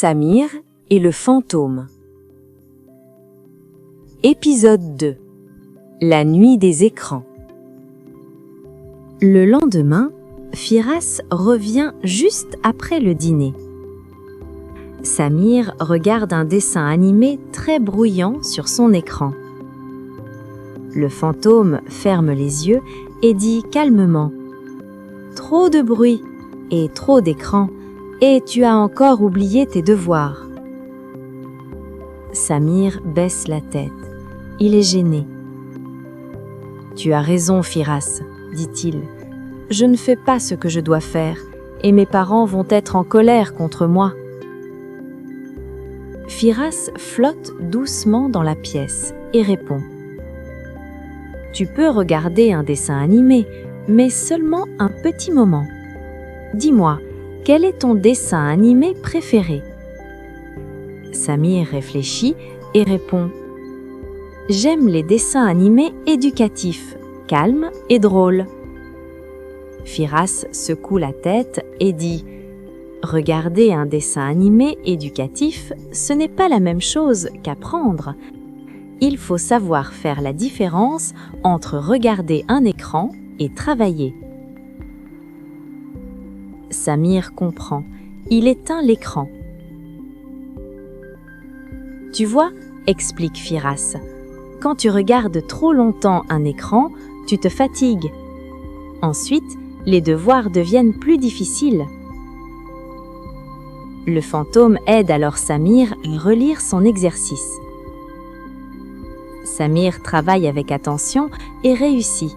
Samir et le fantôme. Épisode 2. La nuit des écrans. Le lendemain, Firas revient juste après le dîner. Samir regarde un dessin animé très bruyant sur son écran. Le fantôme ferme les yeux et dit calmement « Trop de bruit et trop d'écran, et tu as encore oublié tes devoirs. » Samir baisse la tête. Il est gêné. « Tu as raison, Firas, dit-il. Je ne fais pas ce que je dois faire, et mes parents vont être en colère contre moi. » Firas flotte doucement dans la pièce et répond « Tu peux regarder un dessin animé, mais seulement un petit moment. Dis-moi, quel est ton dessin animé préféré ?» Samir réfléchit et répond « J'aime les dessins animés éducatifs, calmes et drôles. » Firas secoue la tête et dit « Regarder un dessin animé éducatif, ce n'est pas la même chose qu'apprendre. Il faut savoir faire la différence entre regarder un écran et travailler. » Samir comprend. Il éteint l'écran. « Tu vois, explique Firas, quand tu regardes trop longtemps un écran, tu te fatigues. Ensuite, les devoirs deviennent plus difficiles. » Le fantôme aide alors Samir à relire son exercice. Samir travaille avec attention et réussit.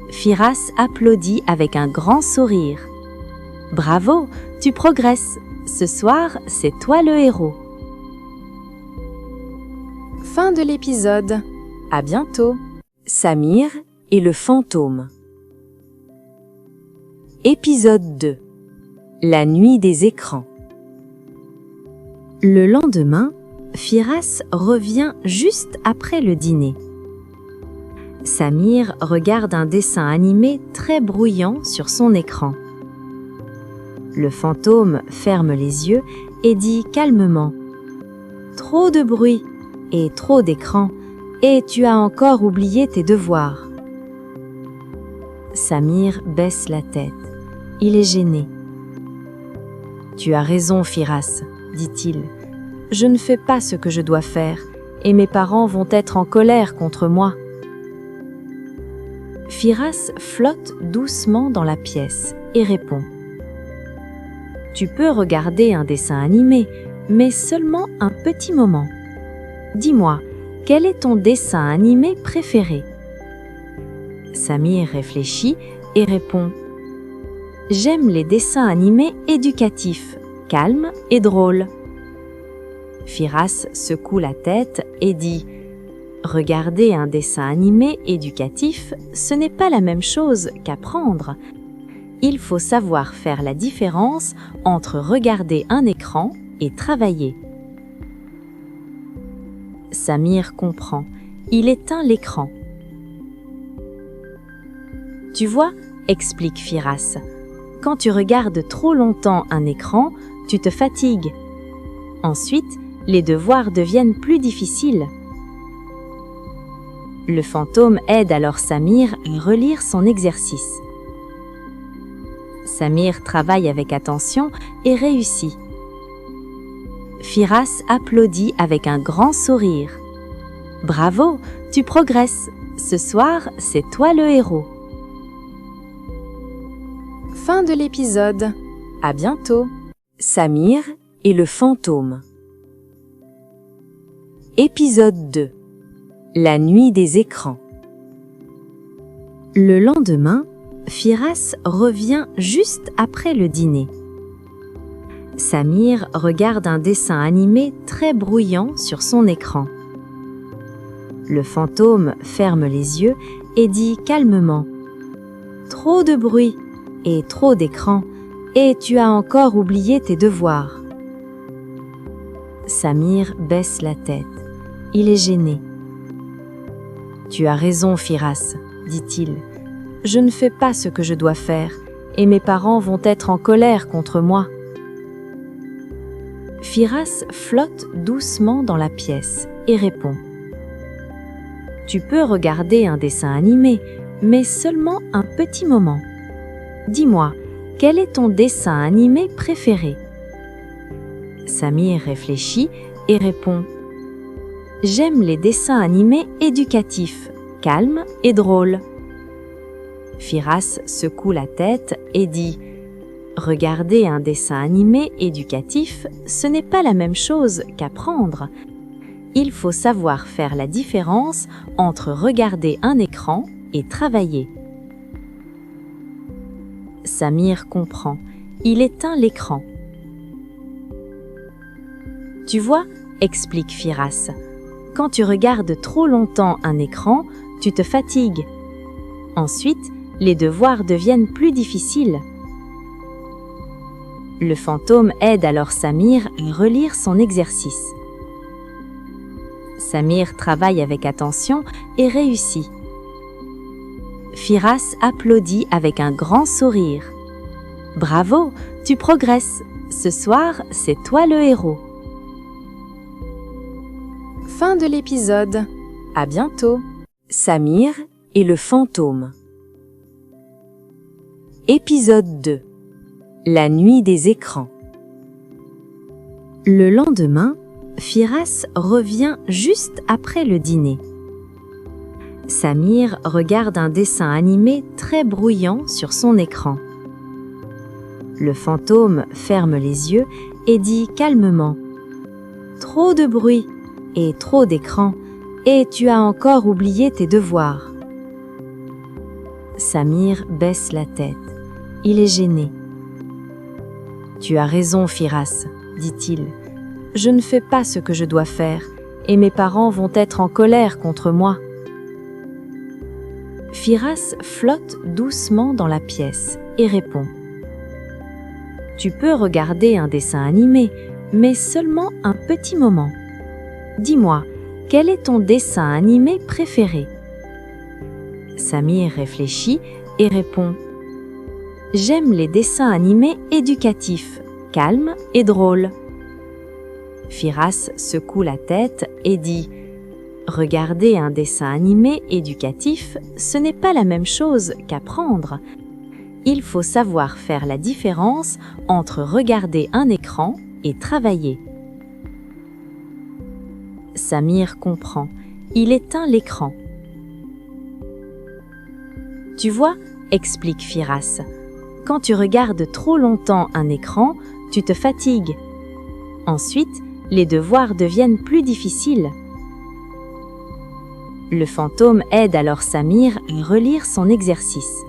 Firas applaudit avec un grand sourire. « Bravo, tu progresses. Ce soir, c'est toi le héros. » Fin de l'épisode. À bientôt. Samir et le fantôme. Épisode 2. La nuit des écrans. Le lendemain, Firas revient juste après le dîner. Samir regarde un dessin animé très bruyant sur son écran. Le fantôme ferme les yeux et dit calmement « Trop de bruit et trop d'écran, et tu as encore oublié tes devoirs. » Samir baisse la tête. Il est gêné. « Tu as raison, Firas, dit-il. Je ne fais pas ce que je dois faire, et mes parents vont être en colère contre moi. » Firas flotte doucement dans la pièce et répond « Tu peux regarder un dessin animé, mais seulement un petit moment. Dis-moi, quel est ton dessin animé préféré ?» Samir réfléchit et répond « J'aime les dessins animés éducatifs, calmes et drôles. » Firas secoue la tête et dit « Regarder un dessin animé éducatif, ce n'est pas la même chose qu'apprendre. Il faut savoir faire la différence entre regarder un écran et travailler. » Samir comprend. Il éteint l'écran. « Tu vois, explique Firas, quand tu regardes trop longtemps un écran, tu te fatigues. Ensuite, les devoirs deviennent plus difficiles. » Le fantôme aide alors Samir à relire son exercice. Samir travaille avec attention et réussit. Firas applaudit avec un grand sourire. « Bravo, tu progresses. Ce soir, c'est toi le héros. » Fin de l'épisode. À bientôt. Samir et le fantôme. Épisode 2. La nuit des écrans. Le lendemain, Firas revient juste après le dîner. Samir regarde un dessin animé très bruyant sur son écran. Le fantôme ferme les yeux et dit calmement « Trop de bruit et trop d'écran, et tu as encore oublié tes devoirs. » Samir baisse la tête. Il est gêné. « Tu as raison, Firas, dit-il. Je ne fais pas ce que je dois faire, et mes parents vont être en colère contre moi. » Firas flotte doucement dans la pièce et répond. Tu peux regarder un dessin animé, mais seulement un petit moment. Dis-moi, quel est ton dessin animé préféré? Samir réfléchit et répond. J'aime les dessins animés éducatifs, calmes et drôles. Firas secoue la tête et dit. Regarder un dessin animé éducatif, ce n'est pas la même chose qu'apprendre. Il faut savoir faire la différence entre regarder un écran et travailler. Samir comprend. Il éteint l'écran. Tu vois, explique Firas, quand tu regardes trop longtemps un écran, tu te fatigues. Ensuite, les devoirs deviennent plus difficiles. Le fantôme aide alors Samir à relire son exercice. Samir travaille avec attention et réussit. Firas applaudit avec un grand sourire. Bravo, tu progresses. Ce soir, c'est toi le héros. Fin de l'épisode. À bientôt. Samir et le fantôme. Épisode 2. La nuit des écrans. Le lendemain, Firas revient juste après le dîner. Samir regarde un dessin animé très bruyant sur son écran. Le fantôme ferme les yeux et dit calmement « Trop de bruit et trop d'écran, et tu as encore oublié tes devoirs. » Samir baisse la tête. Il est gêné. « Tu as raison, Firas, dit-il. Je ne fais pas ce que je dois faire, et mes parents vont être en colère contre moi. » Firas flotte doucement dans la pièce et répond. « Tu peux regarder un dessin animé, mais seulement un petit moment. Dis-moi, quel est ton dessin animé préféré? » Samir réfléchit et répond. J'aime les dessins animés éducatifs, calmes et drôles. Firas secoue la tête et dit « Regarder un dessin animé éducatif, ce n'est pas la même chose qu'apprendre. Il faut savoir faire la différence entre regarder un écran et travailler. » Samir comprend. Il éteint l'écran. « Tu vois, explique Firas, quand tu regardes trop longtemps un écran, tu te fatigues. Ensuite, les devoirs deviennent plus difficiles. » Le fantôme aide alors Samir à relire son exercice.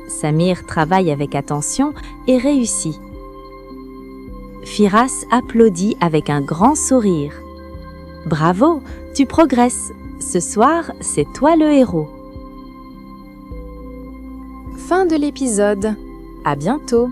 Samir travaille avec attention et réussit. Firas applaudit avec un grand sourire. « Bravo, tu progresses. Ce soir, c'est toi le héros. » Fin de l'épisode. À bientôt.